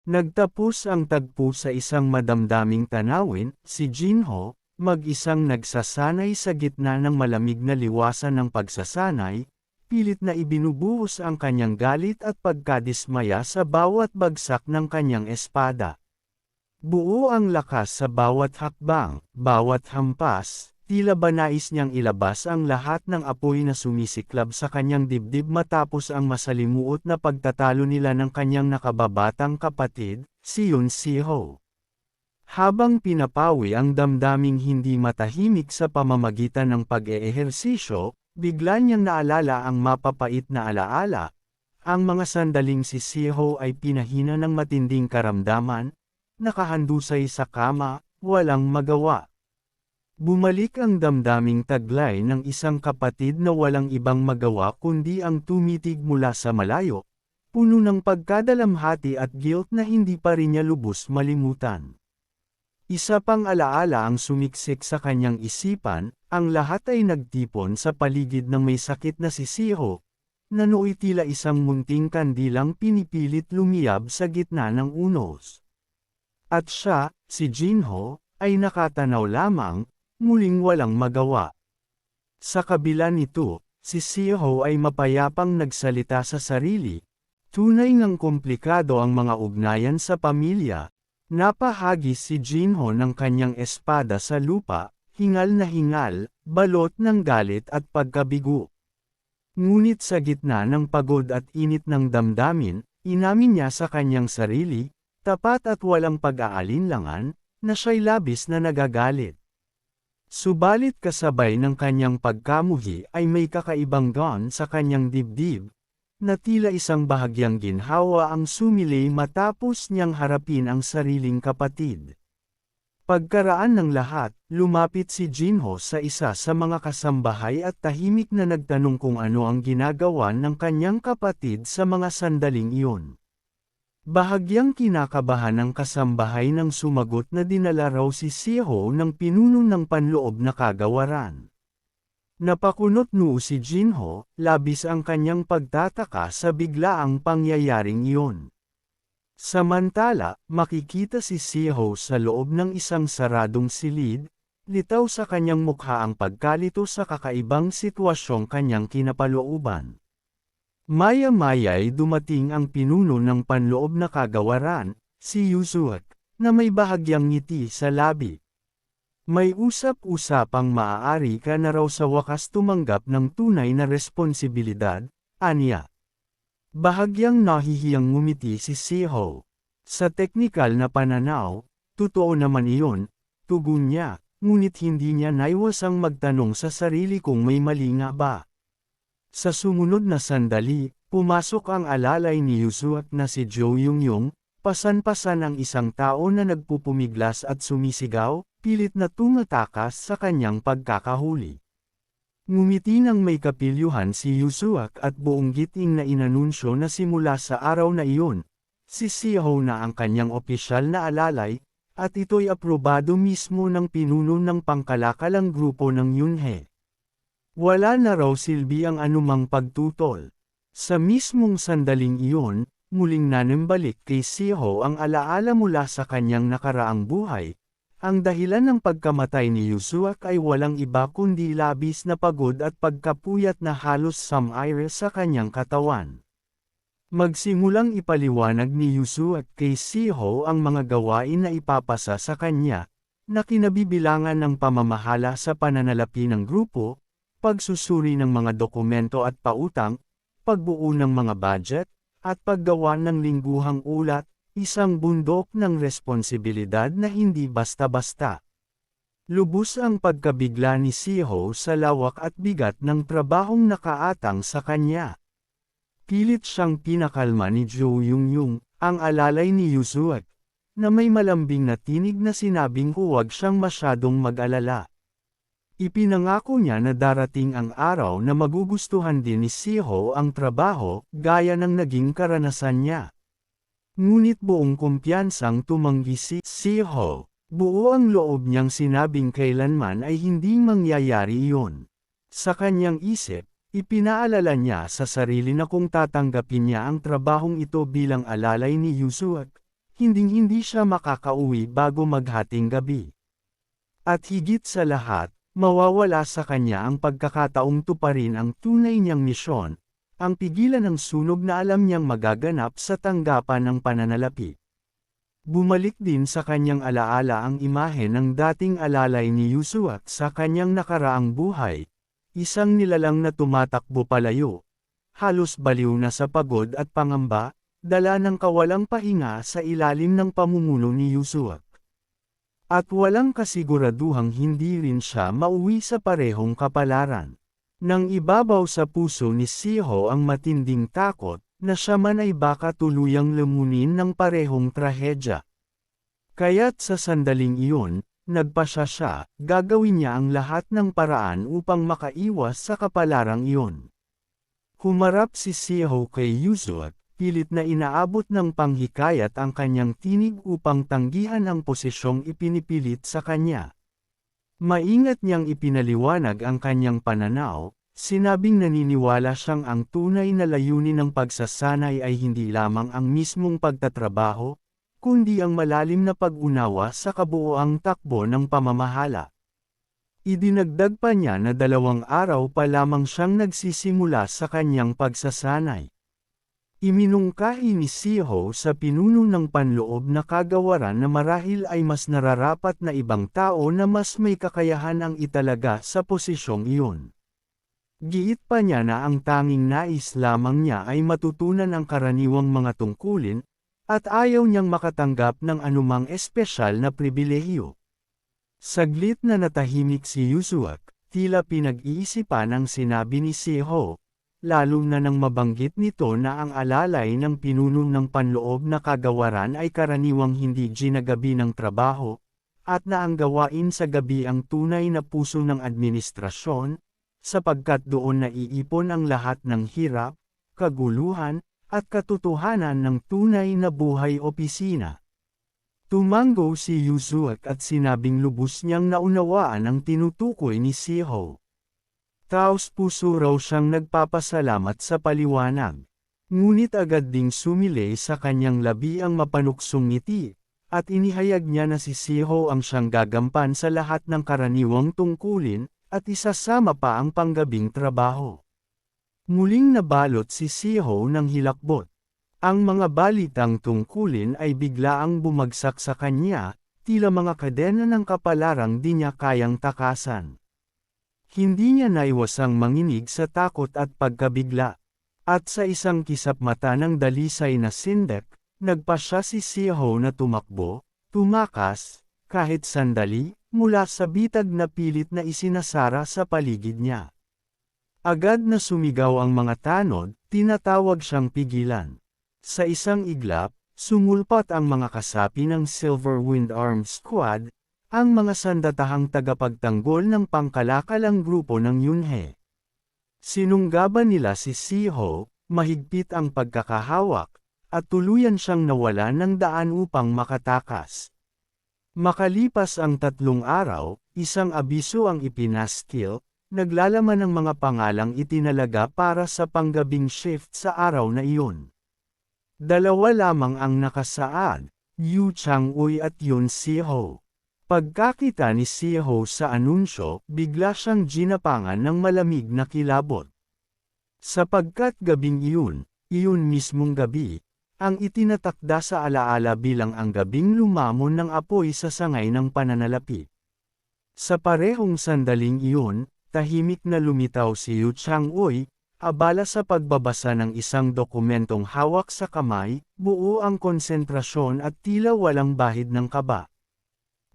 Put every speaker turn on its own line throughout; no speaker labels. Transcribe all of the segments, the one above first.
Nagtapos ang tagpo sa isang madamdaming tanawin, si Jinho, mag-isang nagsasanay sa gitna ng malamig na liwasan ng pagsasanay, pilit na ibinubuhos ang kanyang galit at pagkadismaya sa bawat bagsak ng kanyang espada. Buo ang lakas sa bawat hakbang, bawat hampas, tila ba nais niyang ilabas ang lahat ng apoy na sumisiklab sa kanyang dibdib matapos ang masalimuot na pagtatalo nila ng kanyang nakababatang kapatid, si Yun Si-ho. Habang pinapawi ang damdaming hindi matahimik sa pamamagitan ng pag-eehersisyo, bigla niyang naalala ang mapapait na alaala. Ang mga sandaling si Si-ho ay pinahina ng matinding karamdaman, nakahandusay sa kama, walang magawa. Bumalik ang damdaming taglay ng isang kapatid na walang ibang magawa kundi ang tumitig mula sa malayo, puno ng pagkadalamhati at guilt na hindi pa rin niya lubos malimutan. Isa pang alaala ang sumiksik sa kanyang isipan, ang lahat ay nagtipon sa paligid ng may sakit na si Si-ho, na nooy tila isang munting kandilang pinipilit lumiyab sa gitna ng unos. At siya, si Jinho, ay nakatanaw lamang, muling walang magawa. Sa kabila nito, si Si-ho ay mapayapang nagsalita sa sarili. Tunay ngang komplikado ang mga ugnayan sa pamilya. Napahagis si Jinho ng kanyang espada sa lupa, hingal na hingal, balot ng galit at pagkabigo. Ngunit sa gitna ng pagod at init ng damdamin, inamin niya sa kanyang sarili, tapat at walang pag-aalinlangan, na siya'y labis na nagagalit. Subalit kasabay ng kanyang pagkamuhi ay may kakaibang gon sa kanyang dibdib, na tila isang bahagyang ginhawa ang sumilay matapos niyang harapin ang sariling kapatid. Pagkaraan ng lahat, lumapit si Jinho sa isa sa mga kasambahay at tahimik na nagtanong kung ano ang ginagawa ng kanyang kapatid sa mga sandaling iyon. Bahagyang kinakabahan ng kasambahay nang sumagot na dinala raw si Si-ho ng pinuno ng panloob na kagawaran. Napakunot noo si Jinho, labis ang kanyang pagtataka sa biglaang pangyayaring iyon. Samantala, makikita si Si-ho sa loob ng isang saradong silid, litaw sa kanyang mukha ang pagkalito sa kakaibang sitwasyong kanyang kinapalooban. Maya-maya ay dumating ang pinuno ng panloob na kagawaran, si Yuzuak, na may bahagyang ngiti sa labi. May usap-usapang maaari ka na raw sa wakas tumanggap ng tunay na responsibilidad, aniya. Bahagyang nahihiyang ngumiti si Si-ho. Sa teknikal na pananaw, totoo naman iyon, tugon niya, ngunit hindi niya naiwasang magtanong sa sarili kung may mali nga ba. Sa sumunod na sandali, pumasok ang alalay ni Yuzuak na si Jo Yungyung, pasan-pasan ang isang tao na nagpupumiglas at sumisigaw, pilit na tumatakas sa kanyang pagkakahuli. Ngumiti ng may kapilyuhan si Yuzuak at buong giting na inanunsyo na simula sa araw na iyon, si Si-ho na ang kanyang opisyal na alalay, at ito'y aprobado mismo ng pinuno ng pangkalakalang grupo ng Yunhe. Wala na raw silbi ang anumang pagtutol. Sa mismong sandaling iyon, muling nanembalik kay Si-ho ang alaala mula sa kanyang nakaraang buhay. Ang dahilan ng pagkamatay ni Yuzuak ay walang iba kundi labis na pagod at pagkapuyat na halos samaire sa kanyang katawan. Magsimulang ipaliwanag ni Yuzuak kay Si-ho ang mga gawain na ipapasa sa kanya, na kinabibilangan ng pamamahala sa pananalapi ng grupo, pagsusuri ng mga dokumento at pautang, pagbuo ng mga budget, at paggawa ng lingguhang ulat, isang bundok ng responsibilidad na hindi basta-basta. Lubos ang pagkabigla ni Si-ho sa lawak at bigat ng trabahong nakaatang sa kanya. Pilit siyang pinakalma ni Jo Yungyung, ang alalay ni Yuzuak, na may malambing na tinig na sinabing huwag siyang masyadong mag-alala. Ipinangako niya na darating ang araw na magugustuhan din ni Si-ho ang trabaho, gaya ng naging karanasan niya. Ngunit buong kumpiyansang tumanggi si Si-ho. Buo ang loob niyang sinabing kailanman ay hindi mangyayari iyon. Sa kanyang isip, ipinaalala niya sa sarili na kung tatanggapin niya ang trabahong ito bilang alalay ni Yuzuak, hinding-hindi siya makakauwi bago maghating gabi. At higit sa lahat, mawawala sa kanya ang pagkakataong tuparin ang tunay niyang misyon, ang pigilan ng sunog na alam niyang magaganap sa tanggapan ng pananalapi. Bumalik din sa kanyang alaala ang imahe ng dating alalay ni Yusua sa kanyang nakaraang buhay, isang nilalang na tumatakbo palayo, halos baliw na sa pagod at pangamba, dala ng kawalang pahinga sa ilalim ng pamumuno ni Yusua. At walang kasiguraduhang hindi rin siya mauwi sa parehong kapalaran. Nang ibabaw sa puso ni Siho ang matinding takot, na siya man ay baka tuluyang lumunin ng parehong trahedya. Kaya't sa sandaling iyon, nagpasya siya, gagawin niya ang lahat ng paraan upang makaiwas sa kapalarang iyon. Humarap si Siho kay Yusua, pilit na inaabot ng panghikayat ang kanyang tinig upang tanggihan ang posisyong ipinipilit sa kanya. Maingat niyang ipinaliwanag ang kanyang pananaw, sinabing naniniwala siyang ang tunay na layunin ng pagsasanay ay hindi lamang ang mismong pagtatrabaho, kundi ang malalim na pag-unawa sa kabuoang takbo ng pamamahala. Idinagdag pa niya na 2 araw pa lamang siyang nagsisimula sa kanyang pagsasanay. Iminungkahi ni Siho sa pinuno ng panloob na kagawaran na marahil ay mas nararapat na ibang tao na mas may kakayahan ang italaga sa posisyong iyon. Giit pa niya na ang tanging nais lamang niya ay matutunan ang karaniwang mga tungkulin, at ayaw niyang makatanggap ng anumang espesyal na pribilehiyo. Saglit na natahimik si Yusua, tila pinag-iisipan ang sinabi ni Siho, lalo na nang mabanggit nito na ang alalay ng pinuno ng panloob na kagawaran ay karaniwang hindi ginagabi ng trabaho, at na ang gawain sa gabi ang tunay na puso ng administrasyon, sapagkat doon naiipon ang lahat ng hirap, kaguluhan, at katotohanan ng tunay na buhay opisina. Tumango si Yusua at sinabing lubos niyang naunawaan ang tinutukoy ni Siho. Taos-puso raw siyang nagpapasalamat sa paliwanag. Ngunit agad ding sumilay sa kanyang labi ang mapanuksong ngiti, at inihayag niya na si Siho ang siyang gagampan sa lahat ng karaniwang tungkulin, at isasama pa ang panggabing trabaho. Muling nabalot si Siho ng hilakbot. Ang mga balitang tungkulin ay biglaang bumagsak sa kanya, tila mga kadena ng kapalarang di niya kayang takasan. Hindi niya naiwasang manginig sa takot at pagkabigla. At sa isang kisap mata ng dalisay na sindek, nagpasya si Siho na tumakbo, tumakas, kahit sandali, mula sa bitag na pilit na isinasara sa paligid niya. Agad na sumigaw ang mga tanod, tinatawag siyang pigilan. Sa isang iglap, sumulpat ang mga kasapi ng Silver Wind Armed Squad, ang mga sandatahang tagapagtanggol ng pangkalakalang grupo ng Yunhe. Sinunggaban nila si Siho, mahigpit ang pagkakahawak, at tuluyan siyang nawalan ng daan upang makatakas. Makalipas ang 3 araw, isang abiso ang ipinaskil, naglalaman ng mga pangalang itinalaga para sa panggabing shift sa araw na iyon. 2 lamang ang nakasaad, Yu Chang-uy at Yun Siho. Pagkakita ni Siho sa anunsyo, bigla siyang ginapangan ng malamig na kilabot. Sapagkat gabing iyon mismong gabi, ang itinatakda sa alaala bilang ang gabing lumamon ng apoy sa sangay ng pananalapi. Sa parehong sandaling iyon, tahimik na lumitaw si Yu Chang-uy, abala sa pagbabasa ng isang dokumentong hawak sa kamay, buo ang konsentrasyon at tila walang bahid ng kaba.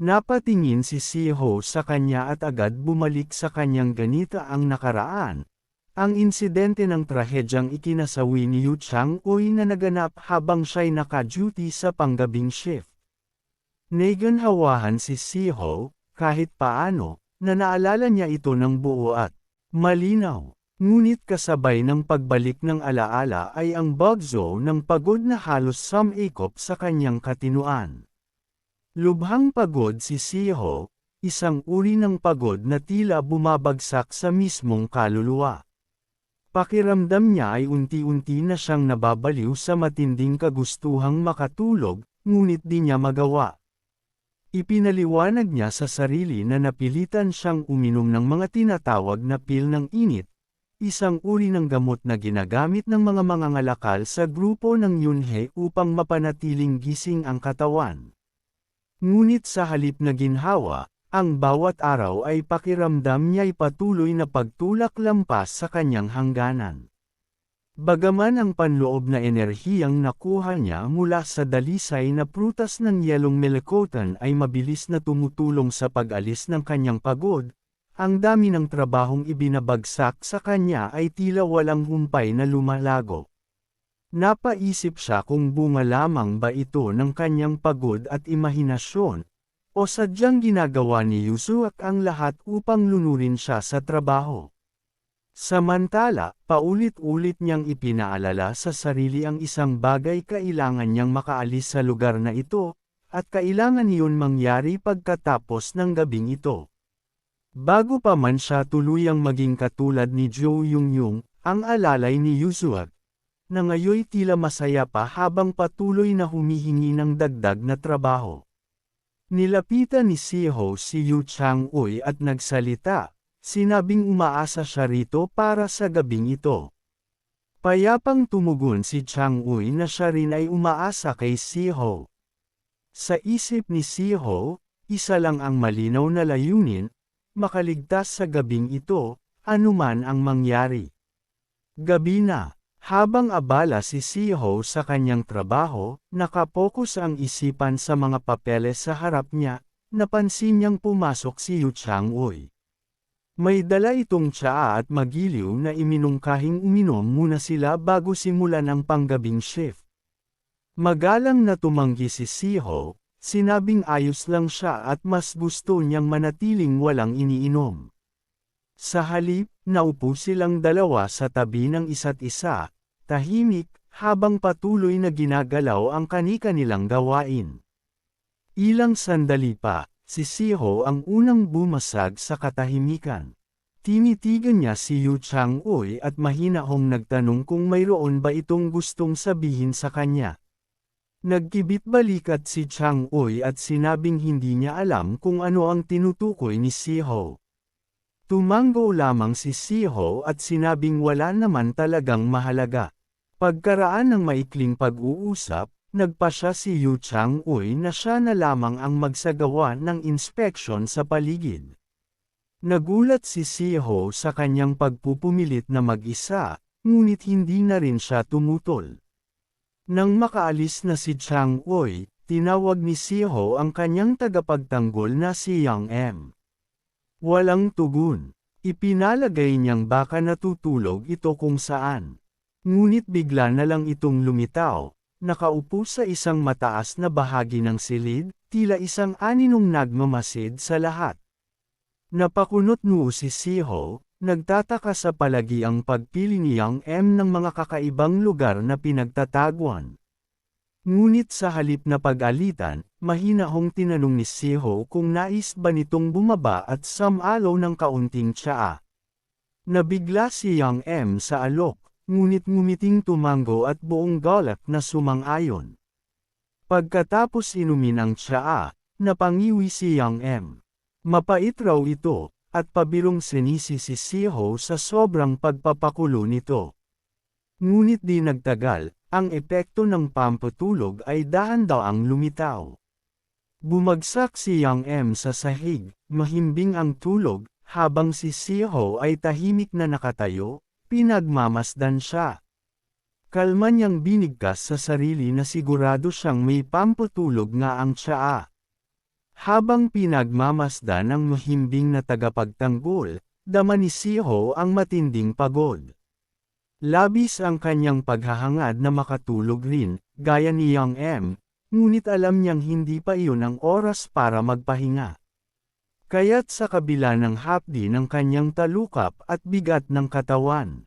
Napatingin si Siho sa kanya at agad bumalik sa kanyang ganita ang nakaraan. Ang insidente ng trahedyang ikinasawi ni Yu Chang-uy na naganap habang siya'y naka-duty sa panggabing shift. Naganhawahan si Siho, kahit paano, na naalala niya ito ng buo at malinaw. Ngunit kasabay ng pagbalik ng alaala ay ang bugzo ng pagod na halos sumikop sa kanyang katinuan. Lubhang pagod si Siho, isang uri ng pagod na tila bumabagsak sa mismong kaluluwa. Pakiramdam niya ay unti-unti na siyang nababaliw sa matinding kagustuhang makatulog, ngunit di niya magawa. Ipinaliwanag niya sa sarili na napilitan siyang uminom ng mga tinatawag na pil ng init, isang uri ng gamot na ginagamit ng mga mangangalakal sa grupo ng Yunhe upang mapanatiling gising ang katawan. Ngunit sa halip na ginhawa, ang bawat araw ay pakiramdam niya'y patuloy na pagtulak lampas sa kanyang hangganan. Bagaman ang panloob na enerhiyang nakuha niya mula sa dalisay na prutas ng yelong melikotan ay mabilis na tumutulong sa pag-alis ng kanyang pagod, ang dami ng trabahong ibinabagsak sa kanya ay tila walang humpay na lumalago. Napaisip siya kung bunga lamang ba ito ng kanyang pagod at imahinasyon, o sadyang ginagawa ni Yusuak ang lahat upang lunurin siya sa trabaho. Samantala, paulit-ulit niyang ipinaalala sa sarili ang isang bagay kailangan niyang makaalis sa lugar na ito, at kailangan iyon mangyari pagkatapos ng gabing ito. Bago pa man siya tuluyang maging katulad ni Jo Yung-yung, ang alalay ni Yusuak, na ngayoy tila masaya pa habang patuloy na humihingi ng dagdag na trabaho. Nilapitan ni Siho si Yu Chang-uy at nagsalita, sinabing umaasa siya rito para sa gabing ito. Payapang tumugon si Chang-uy na siya rin ay umaasa kay Siho. Sa isip ni Siho, isa lang ang malinaw na layunin, makaligtas sa gabing ito, anuman ang mangyari. Gabi na. Habang abala si Siho sa kanyang trabaho, nakapokus ang isipan sa mga papeles sa harap niya, napansin niyang pumasok si Yu Chang-uy. May dala itong tsaa at magiliw na iminungkahing uminom muna sila bago simulan ang panggabing shift. Magalang na tumanggi si Siho, sinabing ayos lang siya at mas gusto niyang manatiling walang iniinom. Sa halip, naupo silang dalawa sa tabi ng isa't isa, tahimik, habang patuloy na ginagalaw ang kani-kanilang gawain. Ilang sandali pa, si Siho ang unang bumasag sa katahimikan. Tinitigan niya si Yu Chang-uy at mahinahong nagtanong kung mayroon ba itong gustong sabihin sa kanya. Nagkibit balikat si Chang-uy at sinabing hindi niya alam kung ano ang tinutukoy ni Siho. Tumango lamang si Siho at sinabing wala naman talagang mahalaga. Pagkaraan ng maikling pag-uusap, nagpasya si Yu Chang-uy na siya na lamang ang magsagawa ng inspeksyon sa paligid. Nagulat si Siho sa kanyang pagpupumilit na mag-isa, ngunit hindi na rin siya tumutol. Nang makaalis na si Chang-uy, tinawag ni Siho ang kanyang tagapagtanggol na si Yang M. Walang tugon. Ipinalagay niyang baka natutulog ito kung saan. Ngunit bigla na lang itong lumitaw, nakaupo sa isang mataas na bahagi ng silid, tila isang aninong nagmamasid sa lahat. Napakunot noo si Siho, nagtataka sa palagiang pagpili ni Yang M ng mga kakaibang lugar na pinagtataguan. Ngunit sa halip na pag-alitan, mahinahong tinanong ni Siho kung nais ba nitong bumaba at samalaw ng kaunting tsaa. Nabigla si Yang M sa alok, ngunit ngumiting tumango at buong galak na sumang-ayon. Pagkatapos inumin ang tsaa, napangiwi si Yang M. Mapait raw ito, at pabirong sinisi si Siho sa sobrang pagpapakulo nito. Ngunit di nagtagal, ang epekto ng pampatulog ay dahan-daang lumitaw. Bumagsak si Yang M sa sahig, mahimbing ang tulog, habang si Siho ay tahimik na nakatayo, pinagmamasdan siya. Kalma niyang binigkas sa sarili na sigurado siyang may pampatulog nga ang tsaa. Habang pinagmamasdan ng mahimbing na tagapagtanggol, dama ni Siho ang matinding pagod. Labis ang kanyang paghahangad na makatulog rin, gaya ni Yang M, ngunit alam niyang hindi pa iyon ang oras para magpahinga. Kaya't sa kabila ng hapdi ng kanyang talukap at bigat ng katawan,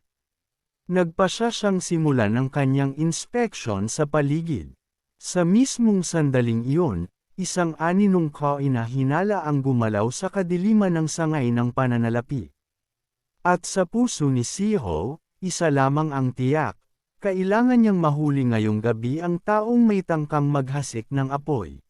nagpasya siyang simulan ang kanyang inspeksyon sa paligid. Sa mismong sandaling iyon, isang aninong kain na hinala ang gumalaw sa kadiliman ng sangay ng pananalapi. At sa puso ni Siho, isa lamang ang tiyak, Kailangan niyang mahuli ngayong gabi ang taong may tangkang maghasik ng apoy.